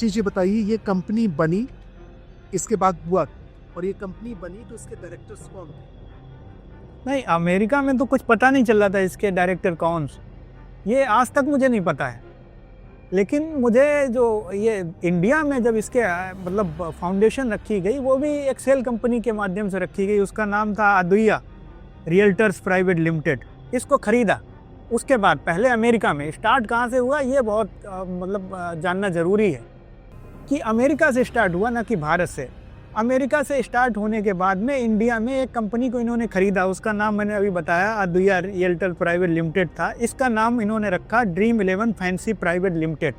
आशीष जी बताइए, ये कंपनी बनी, इसके बाद हुआ, और ये कंपनी बनी तो इसके डायरेक्टर्स कौन थे? नहीं, अमेरिका में तो कुछ पता नहीं चल रहा था इसके डायरेक्टर कौन, ये आज तक मुझे नहीं पता है। लेकिन मुझे जो ये इंडिया में जब इसके मतलब फाउंडेशन रखी गई, वो भी एक सेल कंपनी के माध्यम से रखी गई। उसका नाम था अद्विया रियल्टर्स प्राइवेट लिमिटेड। इसको खरीदा उसके बाद पहले अमेरिका में स्टार्ट कहाँ से हुआ, ये बहुत मतलब जानना ज़रूरी है कि अमेरिका से स्टार्ट हुआ, ना कि भारत से। अमेरिका से स्टार्ट होने के बाद में इंडिया में एक कंपनी को इन्होंने खरीदा, उसका नाम मैंने अभी बताया अद्विया रियल्टर्स प्राइवेट लिमिटेड था। इसका नाम इन्होंने रखा ड्रीम 11 फैंसी प्राइवेट लिमिटेड।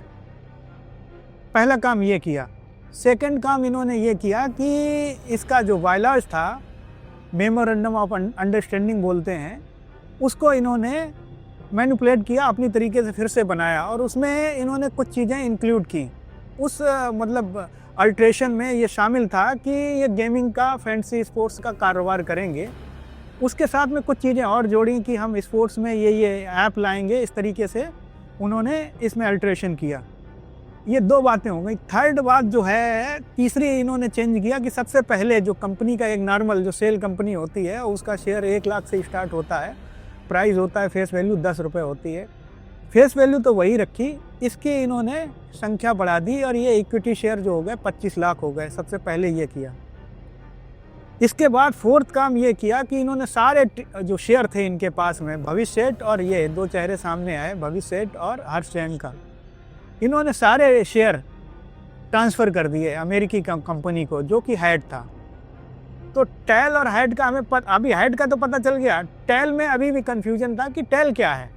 पहला काम ये किया। सेकंड काम इन्होंने ये किया कि इसका जो वायलाज था, मेमोरेंडम ऑफ अंडरस्टैंडिंग बोलते हैं, उसको इन्होंने मैनिपुलेट किया, अपनी तरीके से फिर से बनाया, और उसमें इन्होंने कुछ चीज़ें इंक्लूड की। उस मतलब अल्ट्रेशन में ये शामिल था कि ये गेमिंग का, फैंसी स्पोर्ट्स का कारोबार करेंगे। उसके साथ में कुछ चीज़ें और जोड़ी कि हम स्पोर्ट्स में ये ऐप लाएंगे। इस तरीके से उन्होंने इसमें अल्ट्रेशन किया। ये दो बातें हो गई। थर्ड बात जो है, तीसरी इन्होंने चेंज किया कि सबसे पहले जो कंपनी का एक नॉर्मल जो सेल कंपनी होती है, उसका शेयर 1 लाख से स्टार्ट होता है, प्राइस होता है, फेस वैल्यू 10 रुपये होती है। फेस वैल्यू तो वही रखी, इसकी इन्होंने संख्या बढ़ा दी और ये इक्विटी शेयर जो हो गए 25 लाख हो गए। सबसे पहले ये किया। इसके बाद फोर्थ काम ये किया कि इन्होंने सारे जो शेयर थे इनके पास में, भविष्य सेठ और ये दो चेहरे सामने आए, भविष्य सेठ और हर्ष जैन का, इन्होंने सारे शेयर ट्रांसफ़र कर दिए अमेरिकी कंपनी को, जो कि हाइड था। तो टेल और हाइड का हमें अभी हाइड का तो पता चल गया, टेल में अभी भी कन्फ्यूजन था कि टेल क्या है।